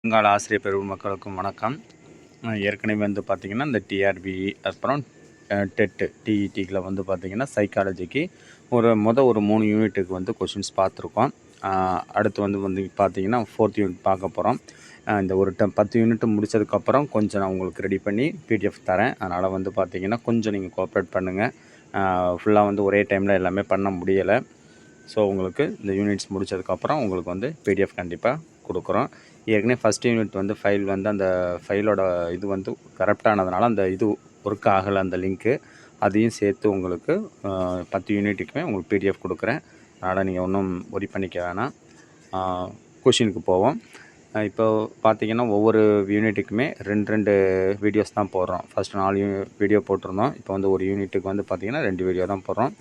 வருங்கால ஆசிரியர் பெருமக்களுக்கும் வணக்கம். ஏற்கனவே வந்து பார்த்திங்கன்னா இந்த டிஆர்பி அப்புறம் டெட்டு டிஇடிக்கில் வந்து பார்த்திங்கன்னா சைக்காலஜிக்கு ஒரு 3 யூனிட்டுக்கு வந்து கொஷின்ஸ் பார்த்துருக்கோம். அடுத்து வந்து பார்த்திங்கன்னா 4th யூனிட் பார்க்க போகிறோம். இந்த ஒரு 10 யூனிட் முடித்ததுக்கப்புறம் கொஞ்சம் நான் உங்களுக்கு ரெடி பண்ணி பிடிஎஃப் தரேன். அதனால் வந்து பார்த்திங்கன்னா கொஞ்சம் நீங்கள் கோஆப்ரேட் பண்ணுங்கள். ஃபுல்லாக வந்து ஒரே டைமில் எல்லாமே பண்ண முடியலை. ஸோ உங்களுக்கு இந்த யூனிட்ஸ் முடித்ததுக்கப்புறம் உங்களுக்கு வந்து பிடிஎஃப் கண்டிப்பாக கொடுக்குறோம். ஏற்கனவே ஃபஸ்ட் யூனிட் வந்து ஃபைல் வந்து அந்த ஃபைலோட இது வந்து கரெக்டானதுனால அந்த இது ஒர்க் ஆகலை, அந்த லிங்க்கு அதையும் சேர்த்து உங்களுக்கு 10 யூனிட்டுக்குமே உங்களுக்கு பிடிஎஃப் கொடுக்குறேன். அதனால் நீங்கள் ஒன்றும் ஒரி பண்ணிக்க வேணாம். கொஷினுக்கு போவோம். இப்போ பார்த்திங்கன்னா ஒவ்வொரு யூனிட்டுக்குமே 2 வீடியோஸ் தான் போடுறோம். ஃபஸ்ட்டு 4 வீடியோ போட்டிருந்தோம். இப்போ வந்து ஒரு யூனிட்டுக்கு வந்து பார்த்திங்கன்னா 2 வீடியோ தான் போடுறோம்.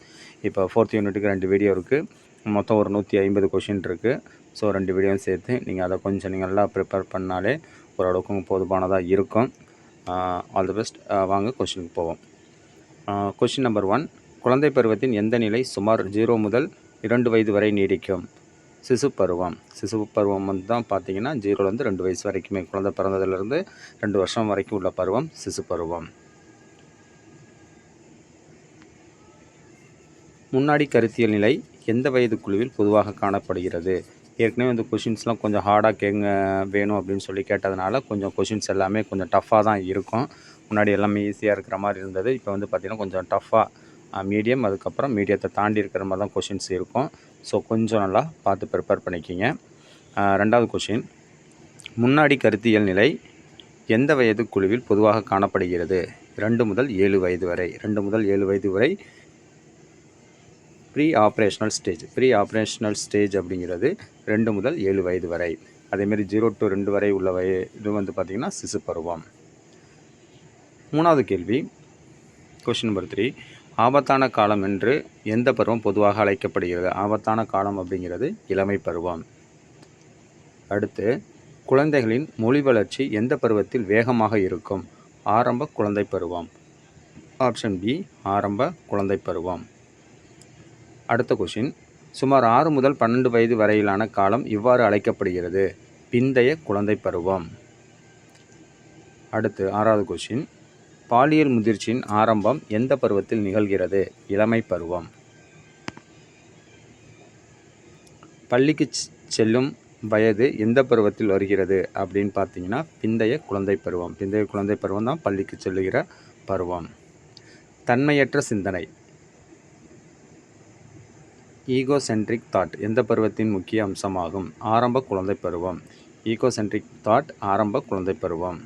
இப்போ 4th யூனிட்டுக்கு 2 வீடியோ இருக்குது. மொத்தம் ஒரு 150 கொஷின் இருக்குது. ஸோ 2 வீடியோவும் சேர்த்து நீங்கள் அதை கொஞ்சம் நீங்கள் நல்லா ப்ரிப்பேர் பண்ணாலே ஓரளவுக்கு போதுமானதாக இருக்கும். All the best. வாங்க கொஷினுக்கு போவோம். கொஷின் நம்பர் 1, குழந்தை பருவத்தின் எந்த நிலை சுமார் 0 முதல் 2 வயது வரை நீடிக்கும்? சிசு பருவம். சிசு பருவம் வந்து தான் பார்த்திங்கன்னா 0லேருந்து 2 வயசு வரைக்குமே, குழந்தை பிறந்ததுலேருந்து 2 வருஷம் வரைக்கும் உள்ள பருவம் சிசு பருவம். முன்னாடி கருத்தியல் நிலை எந்த வயது குழுவில் பொதுவாக காணப்படுகிறது? ஏற்கனவே வந்து கொஷின்ஸ்லாம் கொஞ்சம் ஹார்டாக வேணும் அப்படின்னு சொல்லி கேட்டதுனால கொஞ்சம் கொஷின்ஸ் எல்லாமே கொஞ்சம் டஃப்பாக தான் இருக்கும். முன்னாடி எல்லாமே ஈஸியாக இருக்கிற மாதிரி இருந்தது. இப்போ வந்து பார்த்திங்கன்னா கொஞ்சம் டஃப்பாக மீடியம், அதுக்கப்புறம் மீடியத்தை தாண்டி இருக்கிற மாதிரி தான் கொஷின்ஸ் இருக்கும். ஸோ கொஞ்சம் நல்லா பார்த்து ப்ரிப்பேர் பண்ணிக்கிங்க. 2வது கொஷின், முன்னாடி கருத்தியல் நிலை எந்த வயது குழுவில் பொதுவாக காணப்படுகிறது? 2 முதல் 7 வயது வரை. 2 முதல் 7 வயது வரை pre operational stage. Pre operational stage அப்படிங்கிறது 2 முதல் 7 வயது வரை. அதேமாரி 0 to 2 வரை உள்ள இது வந்து பார்த்திங்கன்னா சிசு பருவம். 3வது கேள்வி, கொஷின் நம்பர் 3, ஆபத்தான காலம் என்று எந்த பருவம் பொதுவாக அழைக்கப்படுகிறது? ஆபத்தான காலம் அப்படிங்கிறது இளமை பருவம். அடுத்து, குழந்தைகளின் மொழி வளர்ச்சி எந்த பருவத்தில் வேகமாக இருக்கும்? ஆரம்ப குழந்தை பருவம். ஆப்ஷன் பி, ஆரம்ப குழந்தை பருவம். அடுத்த கொஷின், சுமார் 6 முதல் 12 வயது வரையிலான காலம் இவ்வாறு அழைக்கப்படுகிறது? பிந்தைய குழந்தை பருவம். அடுத்து 6வது கொஷின், பாலியல் முதிர்ச்சியின் ஆரம்பம் எந்த பருவத்தில் நிகழ்கிறது? இளமை பருவம். பள்ளிக்கு செல்லும் வயது எந்த பருவத்தில் வருகிறது அப்படின்னு பார்த்தீங்கன்னா பிந்தைய குழந்தை பருவம். பிந்தைய குழந்தை பருவம் தான் பள்ளிக்கு செல்லுகிற பருவம். தன்மையற்ற சிந்தனை ஈகோசென்ட்ரிக் தாட் எந்த பருவத்தின் முக்கிய அம்சமாகும்? ஆரம்ப குழந்தை பருவம். ஈகோசென்ட்ரிக் தாட் ஆரம்ப குழந்தை பருவம்.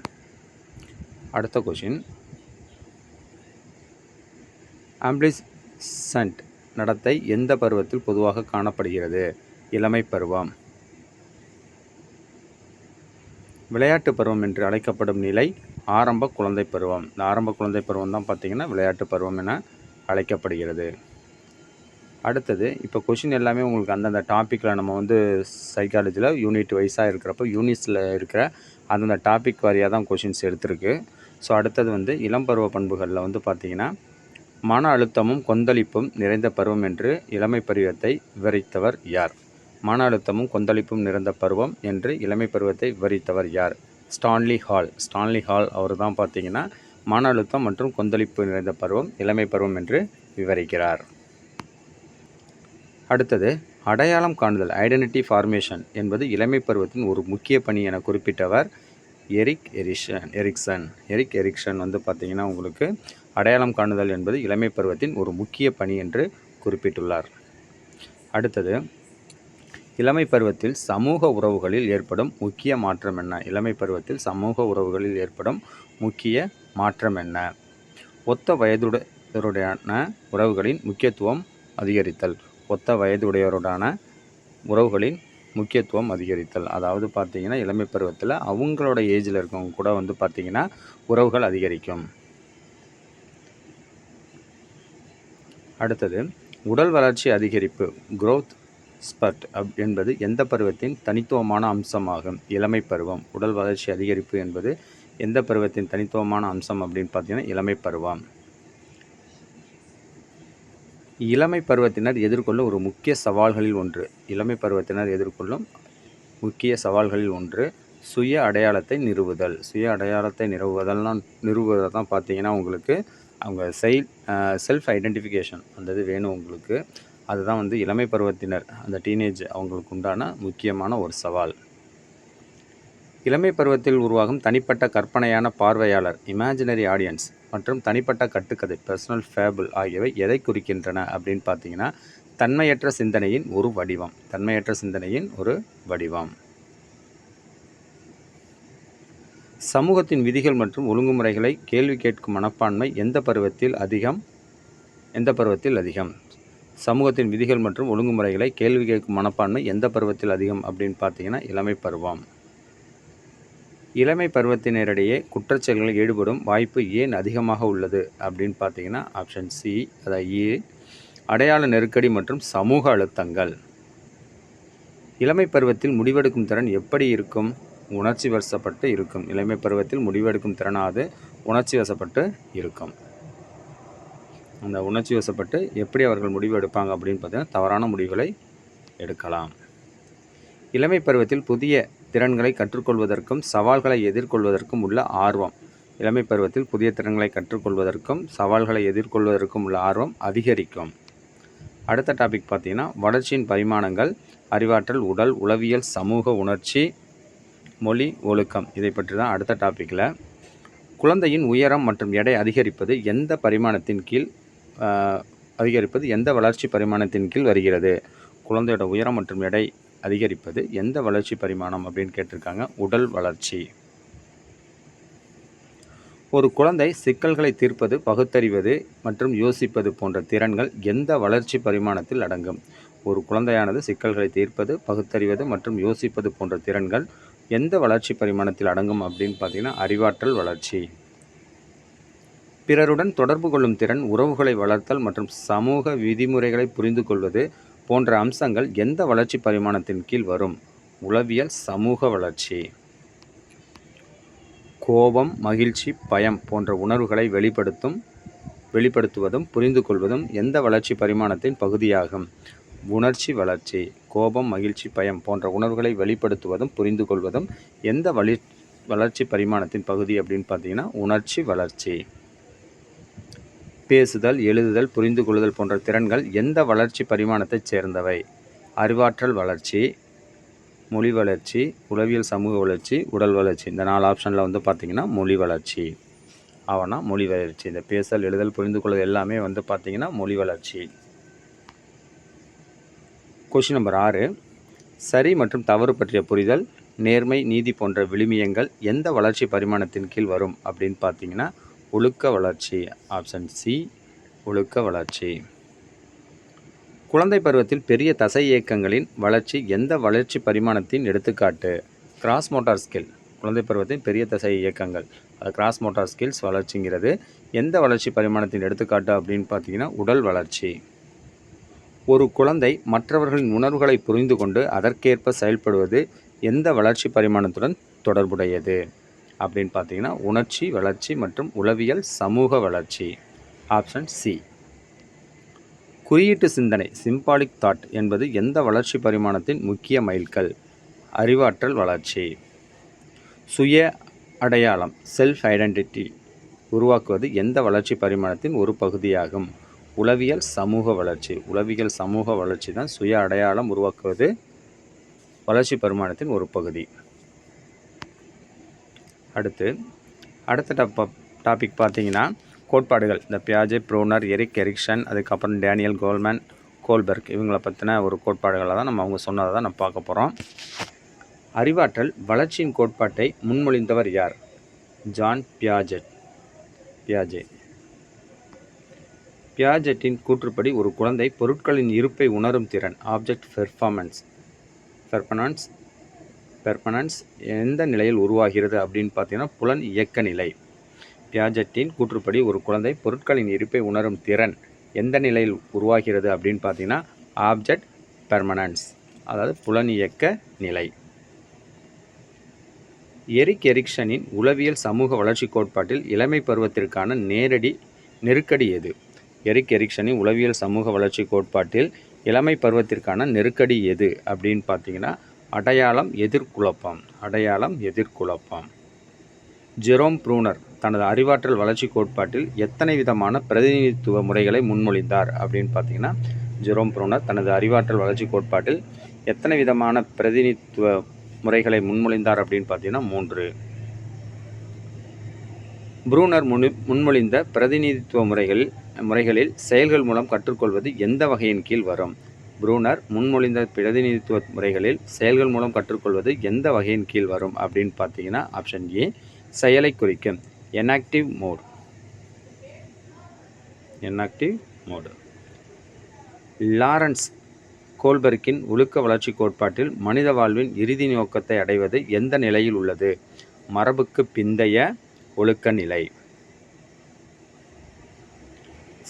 அடுத்த கொஷின், ஆம்பிளிசன்ட் நடத்தை எந்த பருவத்தில் பொதுவாக காணப்படுகிறது? இளமை பருவம். விளையாட்டு பருவம் என்று அழைக்கப்படும் நிலை ஆரம்ப குழந்தை பருவம். இந்த ஆரம்ப குழந்தை பருவம் தான் பார்த்திங்கன்னா விளையாட்டு பருவம் என அழைக்கப்படுகிறது. அடுத்தது, இப்போ கொஷின் எல்லாமே உங்களுக்கு அந்தந்த டாப்பிக்கில் நம்ம வந்து சைக்காலஜியில் யூனிட் வைஸாக இருக்கிறப்போ யூனிட்ஸில் இருக்கிற அந்தந்த டாபிக் வாரியாக தான் கொஷின்ஸ் எடுத்திருக்கு. ஸோ அடுத்தது வந்து இளம் பருவ பண்புகளில் வந்து பார்த்திங்கன்னா மன அழுத்தமும் கொந்தளிப்பும் நிறைந்த பருவம் என்று இளமை பருவத்தை விவரித்தவர் யார்? மன அழுத்தமும் கொந்தளிப்பும் நிறைந்த பருவம் என்று இளமை பருவத்தை விவரித்தவர் யார்? Stanley hall. ஸ்டான்லி ஹால் அவர் தான் பார்த்திங்கன்னா மன அழுத்தம் மற்றும் கொந்தளிப்பு நிறைந்த பருவம் இளமை பருவம் என்று விவரிக்கிறார். அடுத்தது, அடையாளம் காணுதல் ஐடென்டிட்டி ஃபார்மேஷன் என்பது இளமை பருவத்தின் ஒரு முக்கிய பணி என குறிப்பிட்டவர் எரிக் எரிக்சன் வந்து பார்த்திங்கன்னா உங்களுக்கு அடையாளம் காணுதல் என்பது இளமை பருவத்தின் ஒரு முக்கிய பணி என்று குறிப்பிட்டுள்ளார். அடுத்தது, இளமை பருவத்தில் சமூக உறவுகளில் ஏற்படும் முக்கிய மாற்றம் என்ன? இளமை பருவத்தில் சமூக உறவுகளில் ஏற்படும் முக்கிய மாற்றம் என்ன? ஒத்த வயதுடையவருடையான உறவுகளின் முக்கியத்துவம் அதிகரித்தல். ஒத்த வயதுடையவருடான உறவுகளின் முக்கியத்துவம் அதிகரித்தல். அதாவது பார்த்திங்கன்னா இளமை பருவத்தில் அவங்களோட ஏஜில் இருக்கவங்க கூட வந்து பார்த்திங்கன்னா உறவுகள் அதிகரிக்கும். அடுத்தது, உடல் வளர்ச்சி அதிகரிப்பு growth spurt என்பது எந்த பருவத்தின் தனித்துவமான அம்சமாகும்? இளமை பருவம். உடல் வளர்ச்சி அதிகரிப்பு என்பது எந்த பருவத்தின் தனித்துவமான அம்சம் அப்படின்னு பார்த்தீங்கன்னா இளமை பருவம். இளமை பருவத்தினர் எதிர்கொள்ளும் ஒரு முக்கிய சவால்களில் ஒன்று. இளமை பருவத்தினர் எதிர்கொள்ளும் முக்கிய சவால்களில் ஒன்று சுய அடையாளத்தை நிறுவுதல். சுய அடையாளத்தை நிறுவுவதை தான் பார்த்தீங்கன்னா உங்களுக்கு அவங்க செல்ஃப் ஐடென்டிஃபிகேஷன் அந்த இது வேணும் உங்களுக்கு. அதுதான் வந்து இளமை பருவத்தினர் அந்த டீனேஜ் அவங்களுக்கு உண்டான முக்கியமான ஒரு சவால். இளமை பருவத்தில் உருவாகும் தனிப்பட்ட கற்பனையான பார்வையாளர் இமேஜினரி ஆடியன்ஸ் மற்றும் தனிப்பட்ட கட்டுக்கதை பர்சனல் ஃபேபிள் ஆகியவை எதை குறிக்கின்றன அப்படின்னு பார்த்தீங்கன்னா தன்மையற்ற சிந்தனையின் ஒரு வடிவம். தன்மையற்ற சிந்தனையின் ஒரு வடிவம். சமூகத்தின் விதிகள் மற்றும் ஒழுங்குமுறைகளை கேள்வி கேட்கும் மனப்பான்மை எந்த பருவத்தில் அதிகம்? சமூகத்தின் விதிகள் மற்றும் ஒழுங்குமுறைகளை கேள்வி கேட்கும் மனப்பான்மை எந்த பருவத்தில் அதிகம் அப்படின்னு பார்த்தீங்கன்னா இளமை பருவம். இளமை பருவத்தினரிடையே குற்றச்செயல்களில் ஈடுபடும் வாய்ப்பு ஏன் அதிகமாக உள்ளது அப்படின்னு பார்த்தீங்கன்னா ஆப்ஷன் சி, அதாவது அடையாள நெருக்கடி மற்றும் சமூக அழுத்தங்கள். இளமை பருவத்தில் முடிவெடுக்கும் திறன் எப்படி இருக்கும்? உணர்ச்சி வசப்பட்டு இருக்கும். இளமை பருவத்தில் முடிவெடுக்கும் திறனாவது உணர்ச்சி வசப்பட்டு இருக்கும். அந்த உணர்ச்சி வசப்பட்டு எப்படி அவர்கள் முடிவு எடுப்பாங்க அப்படின்னு பார்த்தீங்கன்னா தவறான முடிவுகளை எடுக்கலாம். இளமை பருவத்தில் புதிய திறன்களை கற்றுக்கொள்வதற்கும் சவால்களை எதிர்கொள்வதற்கும் உள்ள ஆர்வம். இளமை பருவத்தில் புதிய திறன்களை கற்றுக்கொள்வதற்கும் சவால்களை எதிர்கொள்வதற்கும் உள்ள ஆர்வம் அதிகரிக்கும். அடுத்த டாபிக் பார்த்தீங்கன்னா வளர்ச்சியின் பரிமாணங்கள், அறிவாற்றல், உடல், உளவியல், சமூக, உணர்ச்சி, மொழி, ஒழுக்கம். இதை பற்றி தான் அடுத்த டாப்பிக்கில். குழந்தையின் உயரம் மற்றும் எடை அதிகரிப்பது எந்த வளர்ச்சி பரிமாணத்தின் கீழ் வருகிறது? குழந்தையோட உயரம் மற்றும் எடை அதிகரிப்பது எந்த வளர்ச்சி பரிமாணம் அப்படின்னு கேட்டிருக்காங்க? உடல் வளர்ச்சி. ஒரு குழந்தை சிக்கல்களை தீர்ப்பது, பகுத்தறிவது மற்றும் யோசிப்பது போன்ற திறன்கள் எந்த வளர்ச்சி பரிமாணத்தில் அடங்கும்? ஒரு குழந்தையானது சிக்கல்களை தீர்ப்பது, பகுத்தறிவது மற்றும் யோசிப்பது போன்ற திறன்கள் எந்த வளர்ச்சி பரிமாணத்தில் அடங்கும் அப்படின்னு பார்த்தீங்கன்னா அறிவாற்றல் வளர்ச்சி. பிறருடன் தொடர்பு கொள்ளும் திறன், உறவுகளை வளர்த்தல் மற்றும் சமூக விதிமுறைகளை புரிந்து கொள்வது போன்ற அம்சங்கள் எந்த வளர்ச்சி பரிமாணத்தின் கீழ் வரும்? உளவியல், சமூக வளர்ச்சி. கோபம், மகிழ்ச்சி, பயம் போன்ற உணர்வுகளை வெளிப்படுத்துவதும் புரிந்து கொள்வதும் எந்த வளர்ச்சி பரிமாணத்தின் பகுதியாகும்? உணர்ச்சி வளர்ச்சி. கோபம், மகிழ்ச்சி, பயம் போன்ற உணர்வுகளை வெளிப்படுத்துவதும் புரிந்து கொள்வதும் எந்த வளர்ச்சி பரிமாணத்தின் பகுதி அப்படின்னு பார்த்தீங்கன்னா உணர்ச்சி வளர்ச்சி. பேசுதல், எழுதுதல், புரிந்து கொள்ளுதல் போன்ற திறன்கள் எந்த வளர்ச்சி பரிமாணத்தைச் சேர்ந்தவை? அறிவாற்றல் வளர்ச்சி, மொழி வளர்ச்சி, உளவியல், சமூக வளர்ச்சி, உடல் வளர்ச்சி. இந்த 4 ஆப்ஷனில் வந்து பார்த்திங்கன்னா மொழி வளர்ச்சி. மொழி வளர்ச்சி. இந்த பேசல், எழுதல், புரிந்து கொள்ளுதல் எல்லாமே வந்து பார்த்திங்கன்னா மொழி வளர்ச்சி. Question number 6. சரி மற்றும் தவறு பற்றிய புரிதல், நேர்மை, நீதி போன்ற விழுமியங்கள் எந்த வளர்ச்சி பரிமாணத்தின் கீழ் வரும் அப்படின்னு பார்த்தீங்கன்னா ஒழுக்க வளர்ச்சி. ஆப்ஷன் சி, ஒழுக்க வளர்ச்சி. குழந்தை பருவத்தில் பெரிய தசை இயக்கங்களின் வளர்ச்சி எந்த வளர்ச்சி பரிமாணத்தின் எடுத்துக்காட்டு? Cross motor skill. குழந்தை பருவத்தின் பெரிய தசை இயக்கங்கள், அது கிராஸ் மோட்டார் ஸ்கில்ஸ் வளர்ச்சிங்கிறது எந்த வளர்ச்சி பரிமாணத்தின் எடுத்துக்காட்டு அப்படின்னு பார்த்தீங்கன்னா உடல் வளர்ச்சி. ஒரு குழந்தை மற்றவர்களின் உணர்வுகளை புரிந்து கொண்டு அதற்கேற்ப செயல்படுவது எந்த வளர்ச்சி பரிமாணத்துடன் தொடர்புடையது அப்படின்னு பார்த்தீங்கன்னா உணர்ச்சி வளர்ச்சி மற்றும் உளவியல், சமூக வளர்ச்சி. Option C. குறியீட்டு சிந்தனை, சிம்பாலிக் தாட் என்பது எந்த வளர்ச்சி பரிமாணத்தின் முக்கிய மைல்கல்? அறிவாற்றல் வளர்ச்சி. சுய அடையாளம், செல்ஃப் ஐடென்டிட்டி உருவாக்குவது எந்த வளர்ச்சி பரிமாணத்தின் ஒரு பகுதியாகும்? உளவியல், சமூக வளர்ச்சி. உளவியல், சமூக வளர்ச்சி தான் சுய அடையாளம் உருவாக்குவது வளர்ச்சி பரிமாணத்தின் ஒரு பகுதி. அடுத்த டாபிக் பார்த்தீங்கன்னா கோட்பாடுகள். இந்த பியாஜே, ப்ரோனர், எரிக் எரிக்சன், அதுக்கப்புறம் டேனியல் கோல்மேன், கோல்பெர்க் இவங்களை பற்றின ஒரு கோட்பாடுகளை தான் அவங்க சொன்னதை தான் நம்ம பார்க்க போகிறோம். அறிவாற்றல் வளர்ச்சியின் கோட்பாட்டை முன்மொழிந்தவர் யார்? ஜான் பியாஜே. பியாஜெட்டின் கூற்றுப்படி ஒரு குழந்தை பொருட்களின் இருப்பை உணரும் திறன், ஆப்ஜெக்ட் பெர்மனன்ஸ் எந்த நிலையில் உருவாகிறது அப்படின்னு பார்த்தீங்கன்னா புலன் இயக்க நிலை. பியாஜெட்டின் கூற்றுப்படி ஒரு குழந்தை பொருட்களின் இருப்பை உணரும் திறன் எந்த நிலையில் உருவாகிறது அப்படின்னு பார்த்தீங்கன்னா ஆப்ஜெக்ட் பெர்மனன்ஸ், அதாவது புலன் இயக்க நிலை. எரிக் எரிக்சனின் உளவியல் சமூக வளர்ச்சி கோட்பாட்டில் இளமை பருவத்திற்கான நெருக்கடி எது? எரிக் எரிக்சனின் உளவியல் சமூக வளர்ச்சி கோட்பாட்டில் இளமை பருவத்திற்கான நெருக்கடி எது அப்படின்னு பார்த்தீங்கன்னா அடையாளம் எதிர்குழப்பம். அடையாளம் எதிர்குழப்பம். ஜெரோம் ப்ரூனர் தனது அறிவாற்றல் வளர்ச்சி கோட்பாட்டில் எத்தனை விதமான பிரதிநிதித்துவ முறைகளை முன்மொழிந்தார் அப்படின்னு பார்த்தீங்கன்னா, ஜெரோம் ப்ரூனர் தனது அறிவாற்றல் வளர்ச்சி கோட்பாட்டில் எத்தனை விதமான பிரதிநிதித்துவ முறைகளை முன்மொழிந்தார் அப்படின்னு பார்த்தீங்கன்னா 3. ப்ரூனர் முன்மொழிந்த பிரதிநிதித்துவ முறைகளில் செயல்கள் மூலம் கற்றுக்கொள்வது எந்த வகையின் கீழ் வரும்? ப்ரூனர் முன்மொழிந்த பிரதிநிதித்துவ முறைகளில் செயல்கள் மூலம் கற்றுக்கொள்வது எந்த வகையின் கீழ் வரும் அப்படின்னு பார்த்தீங்கன்னா ஆப்ஷன் ஏ, செயலை குறிக்கும் என்ஆக்டிவ் மோட். என்ஆக்டிவ் மோடு. லாரன்ஸ் கோல்பர்க்கின் ஒழுக்க வளர்ச்சி கோட்பாட்டில் மனித வாழ்வின் இறுதி நோக்கத்தை அடைவது எந்த நிலையில் உள்ளது? மரபுக்கு பிந்தைய ஒழுக்க நிலை.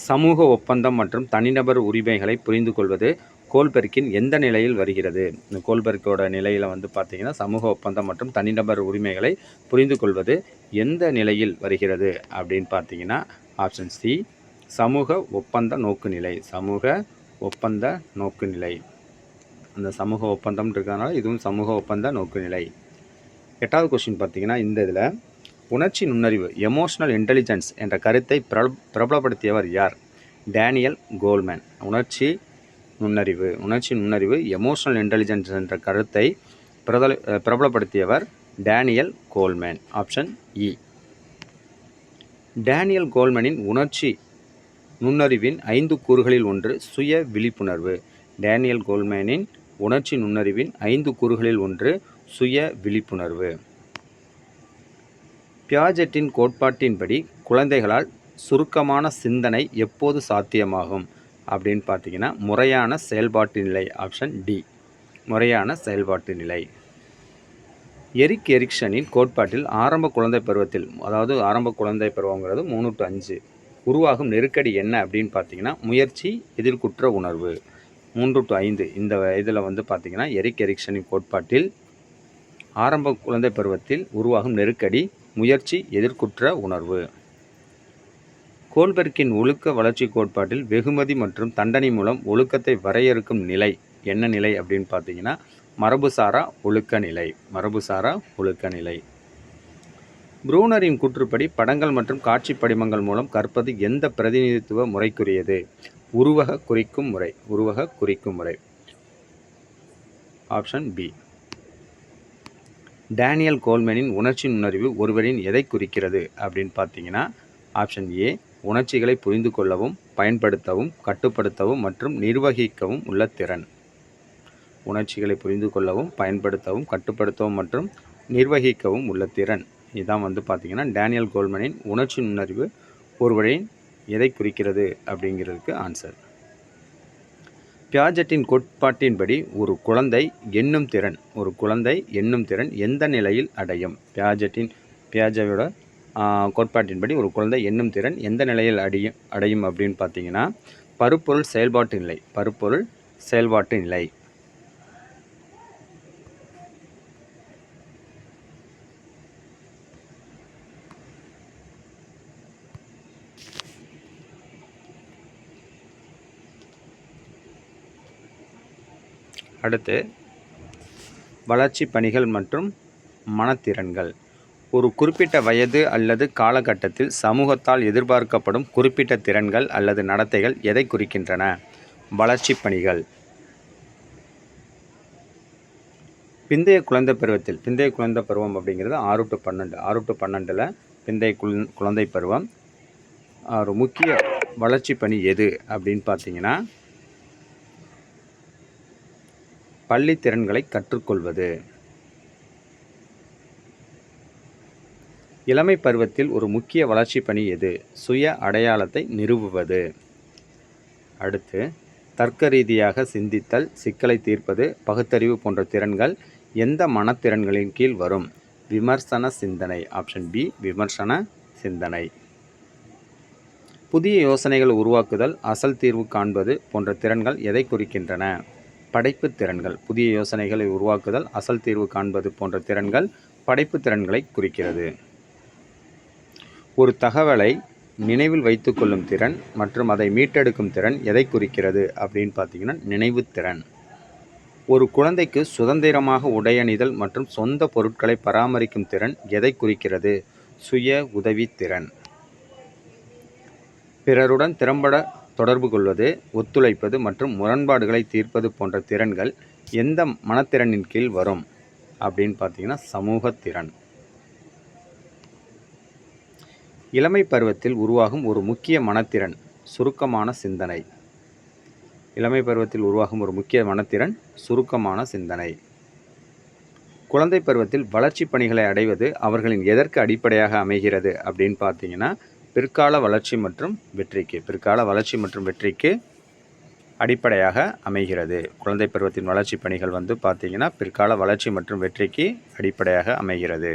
சமூக ஒப்பந்தம் மற்றும் தனிநபர் உரிமைகளை புரிந்து கொள்வது கோல்பர்க்கின் எந்த நிலையில் வருகிறது? இந்த கோல்பர்க்கோட நிலையில் பார்த்தீங்கன்னா சமூக ஒப்பந்தம் மற்றும் தனிநபர் உரிமைகளை புரிந்து கொள்வது எந்த நிலையில் வருகிறது அப்படின்னு பார்த்தீங்கன்னா ஆப்ஷன் சி, சமூக ஒப்பந்த நோக்குநிலை. சமூக ஒப்பந்த நோக்குநிலை. அந்த சமூக ஒப்பந்தம் இருக்கிறதுனால இதுவும் சமூக ஒப்பந்த நோக்குநிலை. 8வது கொஸ்டின் பார்த்தீங்கன்னா இந்த இதில் உணர்ச்சி நுண்ணறிவு எமோஷனல் இன்டெலிஜென்ஸ் என்ற கருத்தை பிரபலப்படுத்தியவர் யார்? Daniel Goleman. உணர்ச்சி நுண்ணறிவு எமோஷனல் இன்டெலிஜென்ஸ் என்ற கருத்தை பிரபலப்படுத்தியவர் டேனியல் கோல்மேன். ஆப்ஷன் இ. டேனியல் கோல்மேனின் உணர்ச்சி நுண்ணறிவின் 5 கூறுகளில் ஒன்று சுய விழிப்புணர்வு. டேனியல் கோல்மேனின் உணர்ச்சி நுண்ணறிவின் 5 கூறுகளில் ஒன்று சுய விழிப்புணர்வு. பியாஜெட்டின் கோட்பாட்டின்படி குழந்தைகளால் சுருக்கமான சிந்தனை எப்போது சாத்தியமாகும் அப்படின்னு பார்த்தீங்கன்னா முறையான செயல்பாட்டு நிலை. ஆப்ஷன் டி, முறையான செயல்பாட்டு நிலை. எரிக் எரிக்சனின் கோட்பாட்டில் ஆரம்ப குழந்தை பருவத்தில், அதாவது ஆரம்ப குழந்தை பருவங்கிறது 3 to 5, உருவாகும் நெருக்கடி என்ன அப்படின்னு பார்த்தீங்கன்னா முயற்சி, எதிர்குற்ற உணர்வு. 3 to 5 இந்த இதில் பார்த்தீங்கன்னா எரிக் எரிக்சனின் கோட்பாட்டில் ஆரம்ப குழந்தை பருவத்தில் உருவாகும் நெருக்கடி, முயற்சி, எதிர்குற்ற உணர்வு. கோல்பர்க்கின் ஒழுக்க வளர்ச்சி கோட்பாட்டில் வெகுமதி மற்றும் தண்டனை மூலம் ஒழுக்கத்தை வரையறுக்கும் நிலை என்ன நிலை அப்படின்னு பார்த்தீங்கன்னா மரபுசாரா ஒழுக்க நிலை. மரபுசாரா ஒழுக்க நிலை. ப்ரூனரின் கூற்றுப்படி படங்கள் மற்றும் காட்சி படிமங்கள் மூலம் கற்பது எந்த பிரதிநிதித்துவ முறைக்குரியது? உருவக குறிக்கும் முறை. உருவக குறிக்கும் முறை. Option B. டேனியல் கோல்மேனின் உணர்ச்சி நுண்ணறிவு ஒருவரின் எதை குறிக்கிறது அப்படின்னு பார்த்தீங்கன்னா ஆப்ஷன் ஏ, உணர்ச்சிகளை புரிந்து கொள்ளவும், பயன்படுத்தவும், கட்டுப்படுத்தவும் மற்றும் நிர்வகிக்கவும் உள்ள திறன். உணர்ச்சிகளை புரிந்து கொள்ளவும், பயன்படுத்தவும், கட்டுப்படுத்தவும் மற்றும் நிர்வகிக்கவும் உள்ள திறன். இதுதான் பார்த்தீங்கன்னா டேனியல் கோல்மேனின் உணர்ச்சி நுண்ணறிவு ஒருவரின் எதை குறிக்கிறது அப்படிங்கிறதுக்கு ஆன்சர். பியாஜெட்டின் கோட்பாட்டின்படி ஒரு குழந்தை எண்ணும் திறன் எந்த நிலையில் அடையும்? பியாஜெட்டோட கோட்பாட்டின்படி ஒரு குழந்தை எண்ணும் திறன் எந்த நிலையில் அடையும் அப்படின்னு பார்த்தீங்கன்னா பருப்பொருள் செயல்பாட்டு நிலை. பருப்பொருள் செயல்பாட்டு நிலை. அடுத்து வளர்ச்சி பணிகள் மற்றும் மனத்திறன்கள். ஒரு குறிப்பிட்ட வயது அல்லது காலகட்டத்தில் சமூகத்தால் எதிர்பார்க்கப்படும் குறிப்பிட்ட திறன்கள் அல்லது நடத்தைகள் எதை குறிக்கின்றன? வளர்ச்சி பணிகள். பிந்தைய குழந்தை பருவம் அப்படிங்கிறது 6 to 12. 6 to 12 பிந்தைய குழந்தை பருவம். ஒரு முக்கிய வளர்ச்சி பணி எது அப்படின்னு பார்த்தீங்கன்னா பள்ளி திறன்களை கற்றுக்கொள்வது. இளமை பருவத்தில் ஒரு முக்கிய வளர்ச்சி பணி எது? சுய அடையாளத்தை நிறுவுவது. அடுத்து தர்க்க ரீதியாக சிந்தித்தல், சிக்கலை தீர்ப்பது, பகுத்தறிவு போன்ற திறன்கள் எந்த மனத்திறன்களின் கீழ் வரும்? விமர்சன சிந்தனை. ஆப்ஷன் பி, விமர்சன சிந்தனை. புதிய யோசனைகள் உருவாக்குதல், அசல் தீர்வு காண்பது போன்ற திறன்கள் எதை குறிக்கின்றன? படைப்பு திறன்கள். புதிய யோசனைகளை உருவாக்குதல், அசல் தீர்வு காண்பது போன்ற திறன்கள் படைப்பு திறன்களை குறிக்கிறது. ஒரு தகவலை நினைவில் வைத்துக்கொள்ளும் திறன் மற்றும் அதை மீட்டெடுக்கும் திறன் எதை குறிக்கிறது அப்படின்னு பார்த்தீங்கன்னா நினைவு திறன். ஒரு குழந்தைக்கு சுதந்திரமாக உடையணிதல் மற்றும் சொந்த பொருட்களை பராமரிக்கும் திறன் எதை குறிக்கிறது? சுய உதவி திறன். பிறருடன் திறம்பட தொடர்பு கொள்வது, ஒத்துழைப்பது மற்றும் முரண்பாடுகளை தீர்ப்பது போன்ற திறன்கள் எந்த மனத்திறனின் கீழ் வரும் அப்படின்னு பார்த்தீங்கன்னா சமூகத்திறன். இளமை பருவத்தில் உருவாகும் ஒரு முக்கிய மனத்திறன் சுருக்கமான சிந்தனை. இளமை பருவத்தில் உருவாகும் ஒரு முக்கிய மனத்திறன் சுருக்கமான சிந்தனை. குழந்தை பருவத்தில் வளர்ச்சி பணிகளை அடைவது அவர்களின் எதற்கு அடிப்படையாக அமைகிறது அப்படின்னு பார்த்தீங்கன்னா பிற்கால வளர்ச்சி மற்றும் வெற்றிக்கு அடிப்படையாக அமைகிறது. குழந்தை பருவத்தின் வளர்ச்சி பணிகள் பார்த்தீங்கன்னா பிற்கால வளர்ச்சி மற்றும் வெற்றிக்கு அடிப்படையாக அமைகிறது.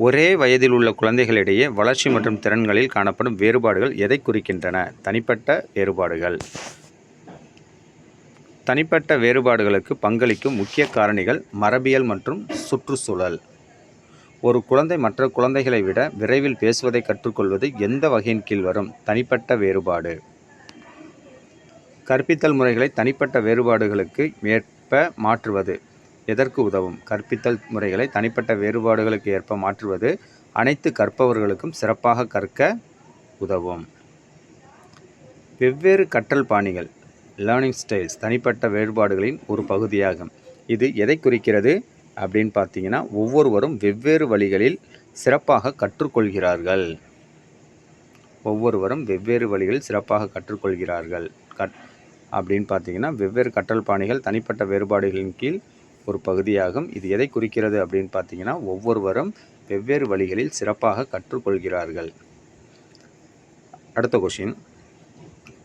ஒரே வயதில் உள்ள குழந்தைகளிடையே வளர்ச்சி மற்றும் திறன்களில் காணப்படும் வேறுபாடுகள் எதை குறிக்கின்றன? தனிப்பட்ட வேறுபாடுகள். தனிப்பட்ட வேறுபாடுகளுக்கு பங்களிக்கும் முக்கிய காரணிகள் மரபியல் மற்றும் சுற்றுச்சூழல். ஒரு குழந்தை மற்ற குழந்தைகளை விட விரைவில் பேசுவதை கற்றுக்கொள்வது எந்த வகையின் கீழ் வரும்? தனிப்பட்ட வேறுபாடு. கற்பித்தல் முறைகளை தனிப்பட்ட வேறுபாடுகளுக்கு ஏற்ப மாற்றுவது எதற்கு உதவும்? கற்பித்தல் முறைகளை தனிப்பட்ட வேறுபாடுகளுக்கு ஏற்ப மாற்றுவது அனைத்து கற்பவர்களுக்கும் சிறப்பாக கற்க உதவும். வெவ்வேறு கற்றல் பாணிகள் லேர்னிங் ஸ்டைல்ஸ் தனிப்பட்ட வேறுபாடுகளின் ஒரு பகுதியாகும். இது எதை குறிக்கிறது அப்படின்னு பார்த்தீங்கன்னா ஒவ்வொருவரும் வெவ்வேறு வழிகளில் சிறப்பாக கற்றுக்கொள்கிறார்கள். அப்படின்னு பார்த்தீங்கன்னா வெவ்வேறு கற்றல் பாணிகள் தனிப்பட்ட வேறுபாடுகளின் கீழ் ஒரு பகுதியாகும். இது எதை குறிக்கிறது அப்படின்னு பார்த்தீங்கன்னா ஒவ்வொருவரும் வெவ்வேறு வழிகளில் சிறப்பாக கற்றுக்கொள்கிறார்கள். அடுத்த கொஷின்,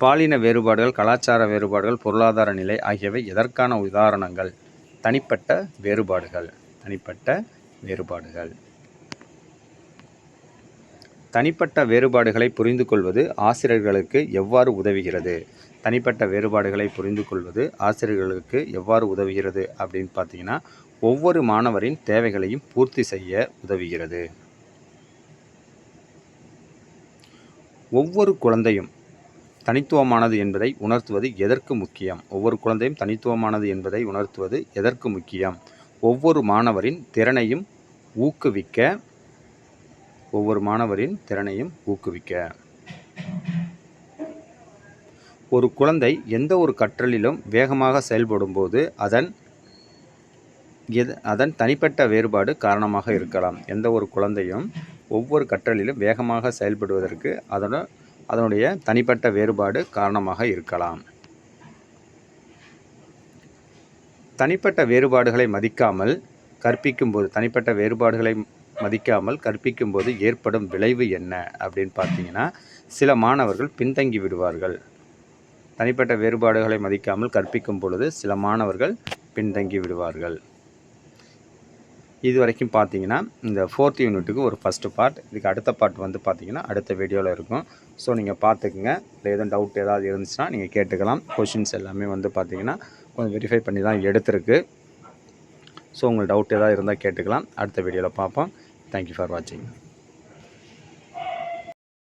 பாலின வேறுபாடுகள், கலாச்சார வேறுபாடுகள், பொருளாதார நிலை ஆகியவை எதற்கான உதாரணங்கள்? தனிப்பட்ட வேறுபாடுகள். தனிப்பட்ட வேறுபாடுகளை புரிந்து கொள்வது ஆசிரியர்களுக்கு எவ்வாறு உதவுகிறது? அப்படின்னு பார்த்தீங்கன்னா ஒவ்வொரு மாணவரின் தேவைகளையும் பூர்த்தி செய்ய உதவுகிறது. ஒவ்வொரு குழந்தையும் தனித்துவமானது என்பதை உணர்த்துவது எதற்கு முக்கியம்? ஒவ்வொரு மாணவரின் திறனையும் ஊக்குவிக்க. ஒரு குழந்தை எந்த ஒரு கற்றலிலும் வேகமாக செயல்படும் போது அதன் தனிப்பட்ட வேறுபாடு காரணமாக இருக்கலாம். எந்த ஒரு குழந்தையும் ஒவ்வொரு கற்றலிலும் வேகமாக செயல்படுவதற்கு அதனுடைய தனிப்பட்ட வேறுபாடு காரணமாக இருக்கலாம். தனிப்பட்ட வேறுபாடுகளை மதிக்காமல் கற்பிக்கும் போது ஏற்படும் விளைவு என்ன அப்படின்னு பார்த்தீங்கன்னா சில மாணவர்கள் பின்தங்கி விடுவார்கள். தனிப்பட்ட வேறுபாடுகளை மதிக்காமல் கற்பிக்கும் பொழுது சில மாணவர்கள் பின்தங்கி விடுவார்கள். இது வரைக்கும் பார்த்தீங்கன்னா இந்த 4th யூனிட்டுக்கு ஒரு ஃபஸ்ட்டு பார்ட். இதுக்கு அடுத்த பார்ட் பார்த்தீங்கன்னா அடுத்த வீடியோவில் இருக்கும். ஸோ நீங்கள் பார்த்துக்குங்க. இல்லை எதுவும் டவுட் ஏதாவது இருந்துச்சுன்னா நீங்கள் கேட்டுக்கலாம். கொஷின்ஸ் எல்லாமே பார்த்தீங்கன்னா கொஞ்சம் வெரிஃபை பண்ணி தான் எடுத்திருக்கு. ஸோ உங்களுக்கு டவுட் ஏதாவது இருந்தால் கேட்டுக்கலாம். அடுத்த வீடியோவில் பார்ப்போம். தேங்க்யூ ஃபார் வாட்சிங்.